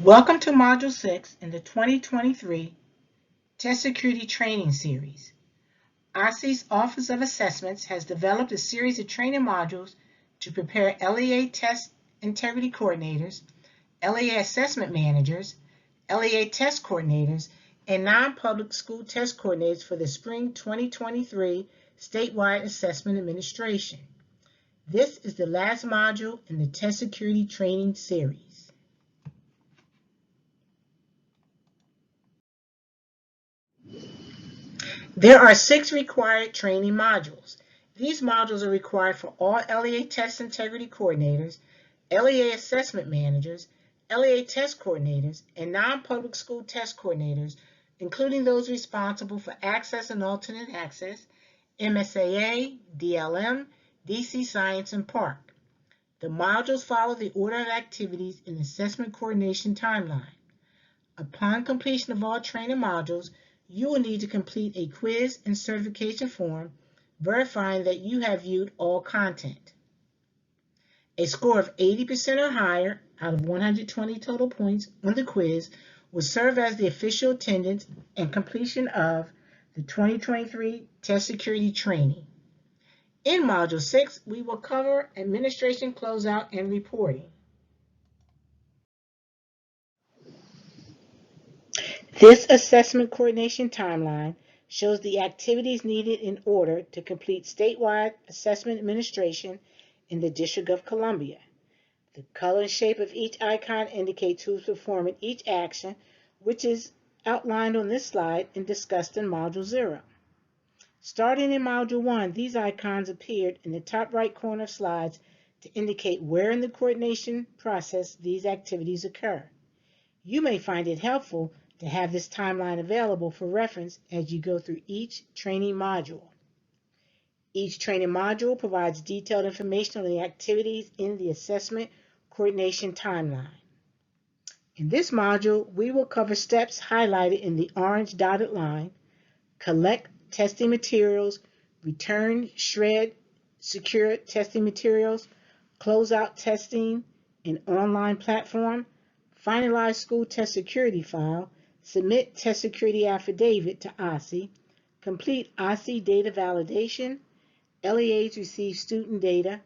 Welcome to Module 6 in the 2023 Test Security Training Series. OSSE's Office of Assessments has developed a series of training modules to prepare LEA test integrity coordinators, LEA assessment managers, LEA test coordinators, and non-public school test coordinators for the Spring 2023 Statewide Assessment Administration. This is the last module in the Test Security Training Series. There are 6 required training modules. These modules are required for all LEA test integrity coordinators, LEA assessment managers, LEA test coordinators, and non-public school test coordinators, including those responsible for access and alternate access, MSAA, DLM, DC Science, and PARC. The modules follow the order of activities in the assessment coordination timeline. Upon completion of all training modules, you will need to complete a quiz and certification form verifying that you have viewed all content. A score of 80% or higher out of 120 total points on the quiz will serve as the official attendance and completion of the 2023 Test Security Training. In Module 6, we will cover administration closeout and reporting. This assessment coordination timeline shows the activities needed in order to complete statewide assessment administration in the District of Columbia. The color and shape of each icon indicates who's performing each action, which is outlined on this slide and discussed in Module 0. Starting in Module 1, these icons appeared in the top right corner of slides to indicate where in the coordination process these activities occur. You may find it helpful to have this timeline available for reference as you go through each training module. Each training module provides detailed information on the activities in the assessment coordination timeline. In this module, we will cover steps highlighted in the orange dotted line: collect testing materials, return, shred, secure testing materials, close out testing, an online platform, finalize school test security file, submit test security affidavit to OSSE, complete OSSE data validation, LEAs receive student data,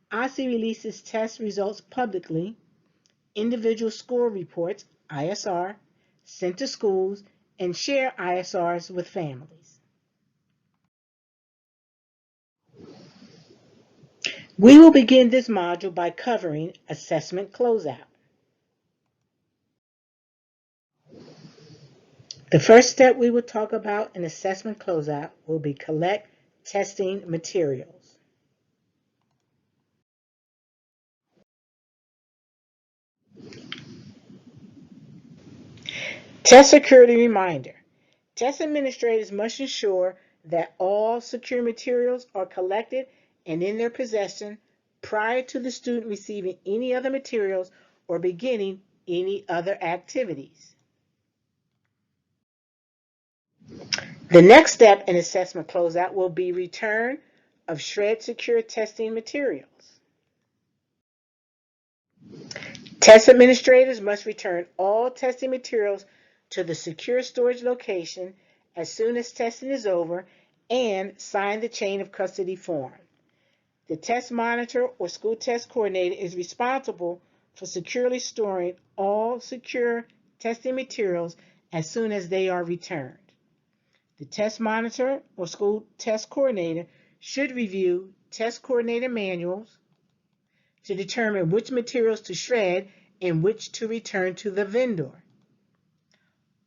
OSSE releases test results publicly, individual score reports, ISR, sent to schools, and share ISRs with families. We will begin this module by covering assessment closeout. The first step we will talk about in assessment closeout will be collect testing materials. Test security reminder. Test administrators must ensure that all secure materials are collected and in their possession prior to the student receiving any other materials or beginning any other activities. The next step in assessment closeout will be return of shred secure testing materials. Test administrators must return all testing materials to the secure storage location as soon as testing is over and sign the chain of custody form. The test monitor or school test coordinator is responsible for securely storing all secure testing materials as soon as they are returned. The test monitor or school test coordinator should review test coordinator manuals to determine which materials to shred and which to return to the vendor.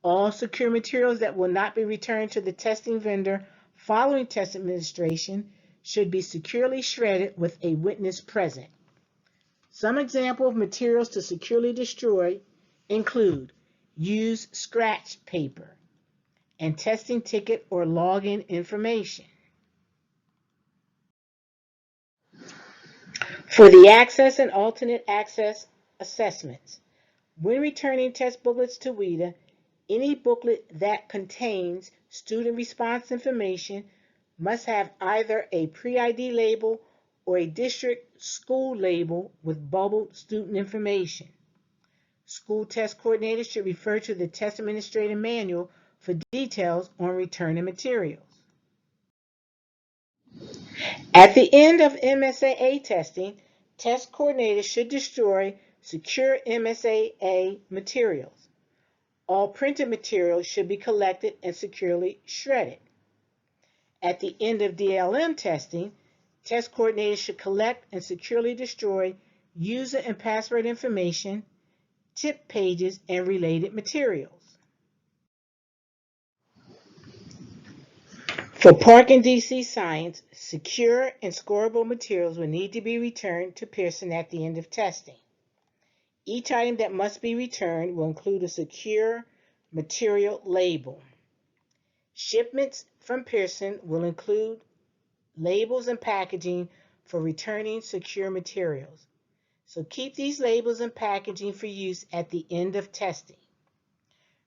All secure materials that will not be returned to the testing vendor following test administration should be securely shredded with a witness present. Some examples of materials to securely destroy include used scratch paper and testing ticket or login information. For the access and alternate access assessments, when returning test booklets to WIDA, any booklet that contains student response information must have either a pre-ID label or a district school label with bubbled student information. School test coordinators should refer to the test administrator manual for details on returning materials. At the end of MSAA testing, test coordinators should destroy secure MSAA materials. All printed materials should be collected and securely shredded. At the end of DLM testing, test coordinators should collect and securely destroy user and password information, tip pages, and related materials. For Park and DC Science, secure and scorable materials will need to be returned to Pearson at the end of testing. Each item that must be returned will include a secure material label. Shipments from Pearson will include labels and packaging for returning secure materials. So keep these labels and packaging for use at the end of testing.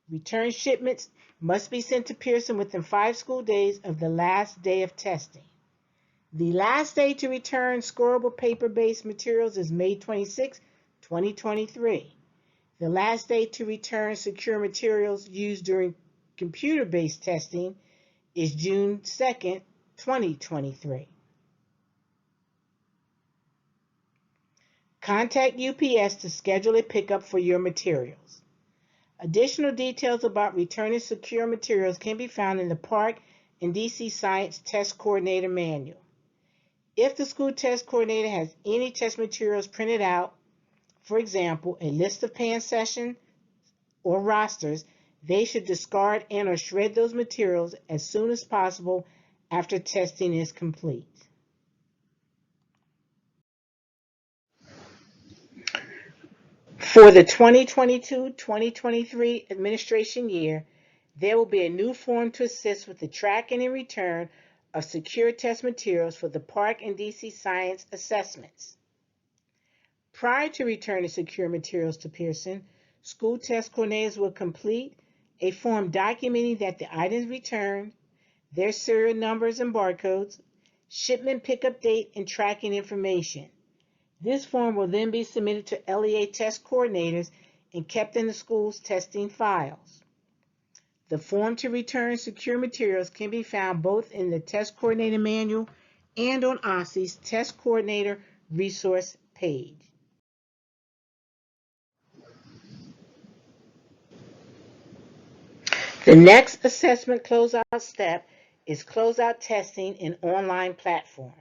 Return shipments must be sent to Pearson within 5 school days of the last day of testing. The last day to return scorable paper-based materials is May 26, 2023. The last day to return secure materials used during computer-based testing is June 2, 2023. Contact UPS to schedule a pickup for your materials. Additional details about returning secure materials can be found in the Park and DC Science Test Coordinator Manual. If the school test coordinator has any test materials printed out, for example, a list of PAN sessions or rosters, they should discard and or shred those materials as soon as possible after testing is complete. For the 2022-2023 administration year, there will be a new form to assist with the tracking and return of secure test materials for the Park and DC Science assessments. Prior to returning secure materials to Pearson, school test coordinators will complete a form documenting that the items returned, their serial numbers and barcodes, shipment pickup date, and tracking information. This form will then be submitted to LEA test coordinators and kept in the school's testing files. The form to return secure materials can be found both in the Test Coordinator Manual and on OSSE's Test Coordinator Resource page. The next assessment closeout step is closeout testing in online platforms.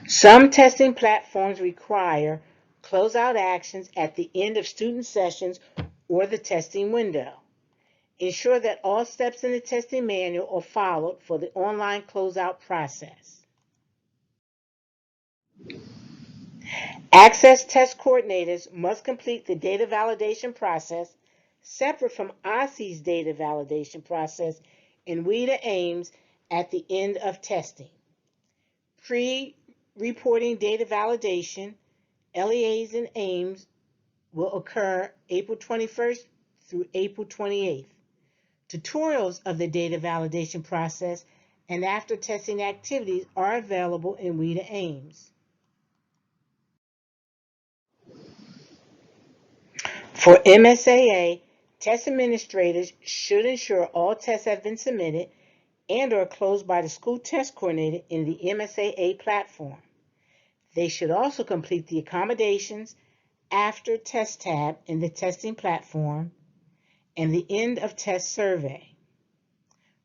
Some testing platforms require closeout actions at the end of student sessions or the testing window. Ensure that all steps in the testing manual are followed for the online closeout process. Access test coordinators must complete the data validation process separate from OSSE's data validation process in WIDA AIMS at the end of testing. Pre-reporting data validation, LEAs and AIMS will occur April 21st through April 28th. Tutorials of the data validation process and after testing activities are available in WIDA AIMS. For MSAA, test administrators should ensure all tests have been submitted and are closed by the school test coordinator in the MSAA platform. They should also complete the accommodations after test tab in the testing platform and the end of test survey.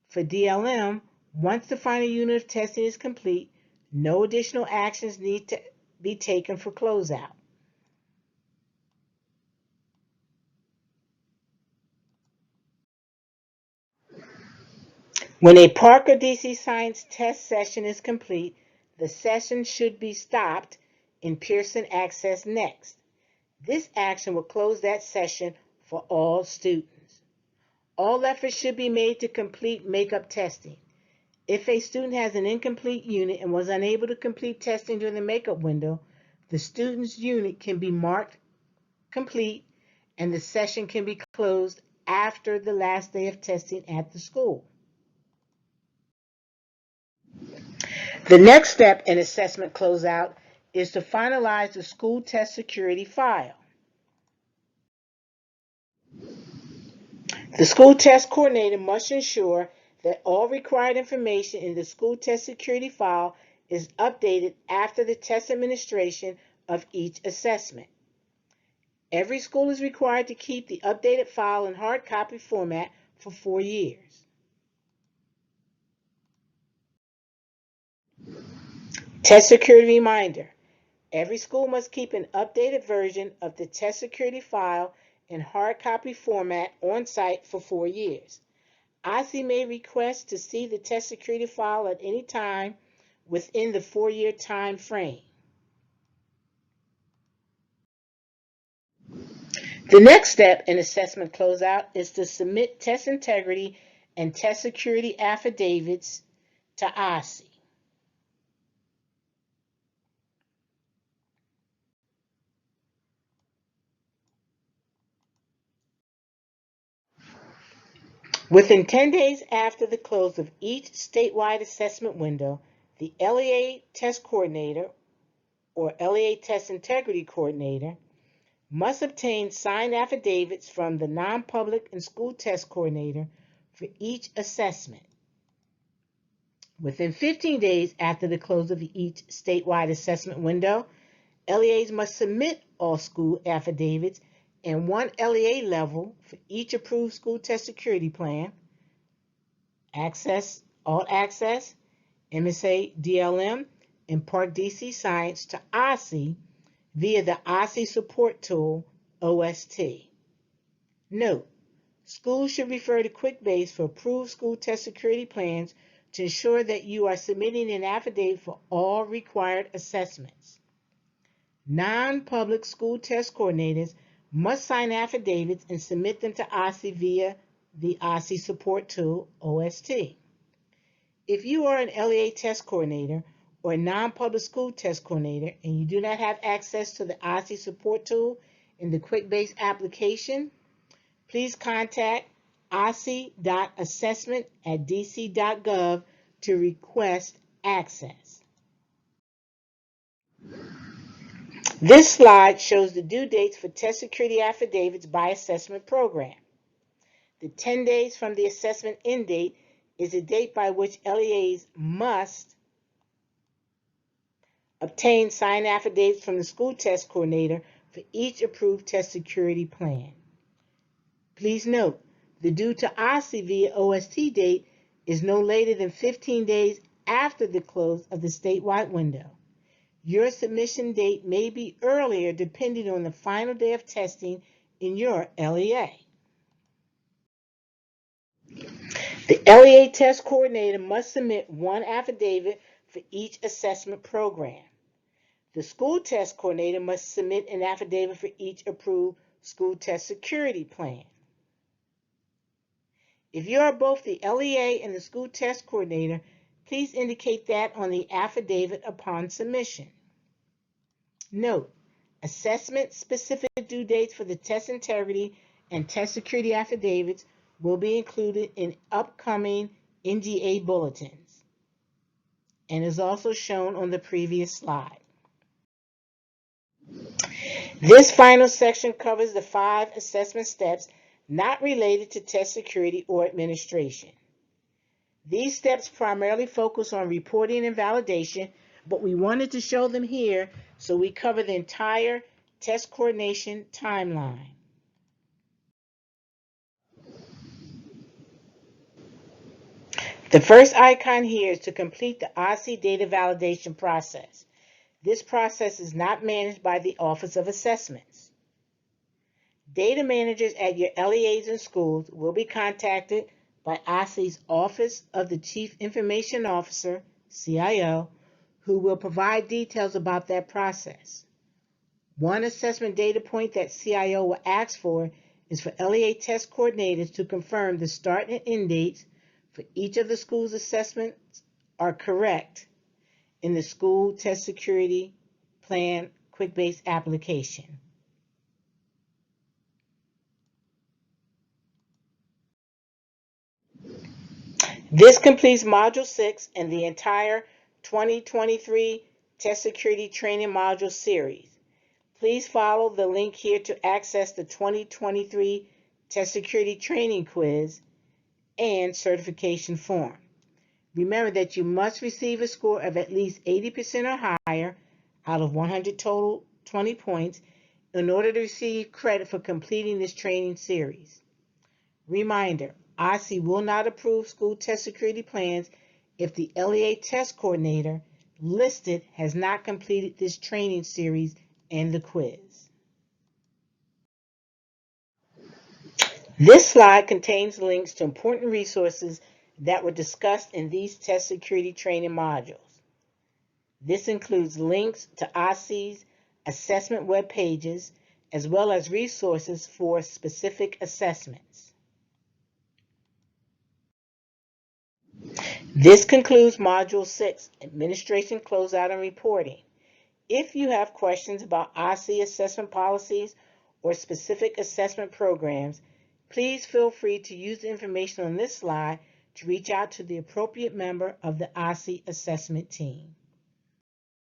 For DLM, once the final unit of testing is complete, no additional actions need to be taken for closeout. When a Park or DC Science test session is complete, the session should be stopped in Pearson Access Next. This action will close that session for all students. All efforts should be made to complete makeup testing. If a student has an incomplete unit and was unable to complete testing during the makeup window, the student's unit can be marked complete and the session can be closed after the last day of testing at the school. The next step in assessment closeout is to finalize the school test security file. The school test coordinator must ensure that all required information in the school test security file is updated after the test administration of each assessment. Every school is required to keep the updated file in hard copy format for 4 years. Test security reminder. Every school must keep an updated version of the test security file in hard copy format on site for 4 years. OSSE may request to see the test security file at any time within the 4-year time frame. The next step in assessment closeout is to submit test integrity and test security affidavits to OSSE. Within 10 days after the close of each statewide assessment window, the LEA test coordinator or LEA test integrity coordinator must obtain signed affidavits from the non-public and school test coordinator for each assessment. Within 15 days after the close of each statewide assessment window, LEAs must submit all school affidavits and one LEA level for each approved school test security plan, Access, Alt Access, MSA DLM, and Park DC Science to OSSE via the OSSE support tool, OST. Note, schools should refer to QuickBase for approved school test security plans to ensure that you are submitting an affidavit for all required assessments. Non-public school test coordinators must sign affidavits and submit them to OSSE via the OSSE support tool, OST. If you are an LEA test coordinator or a non-public school test coordinator and you do not have access to the OSSE support tool in the QuickBase application, please contact osse.assessment@dc.gov to request access. This slide shows the due dates for test security affidavits by assessment program. The 10 days from the assessment end date is the date by which LEAs must obtain signed affidavits from the school test coordinator for each approved test security plan. Please note, the due to OSSE via OST date is no later than 15 days after the close of the statewide window. Your submission date may be earlier depending on the final day of testing in your LEA. The LEA test coordinator must submit one affidavit for each assessment program. The school test coordinator must submit an affidavit for each approved school test security plan. If you are both the LEA and the school test coordinator, please indicate that on the affidavit upon submission. Note, assessment-specific due dates for the test integrity and test security affidavits will be included in upcoming NGA bulletins and is also shown on the previous slide. This final section covers the 5 assessment steps not related to test security or administration. These steps primarily focus on reporting and validation, but we wanted to show them here, so we cover the entire test coordination timeline. The first icon here is to complete the OSSE data validation process. This process is not managed by the Office of Assessments. Data managers at your LEAs and schools will be contacted by OSSE's Office of the Chief Information Officer, CIO, who will provide details about that process. One assessment data point that CIO will ask for is for LEA test coordinators to confirm the start and end dates for each of the school's assessments are correct in the school test security plan QuickBase application. This completes Module 6 and the entire 2023 Test Security Training Module Series. Please follow the link here to access the 2023 Test Security Training Quiz and certification form. Remember that you must receive a score of at least 80% or higher out of 100 total 20 points in order to receive credit for completing this training series. Reminder, OSSE will not approve school test security plans if the LEA test coordinator listed has not completed this training series and the quiz. This slide contains links to important resources that were discussed in these test security training modules. This includes links to OSSE's assessment web pages, as well as resources for specific assessments. This concludes Module 6, Administration, Closeout, and Reporting. If you have questions about OSSE assessment policies or specific assessment programs, please feel free to use the information on this slide to reach out to the appropriate member of the OSSE assessment team.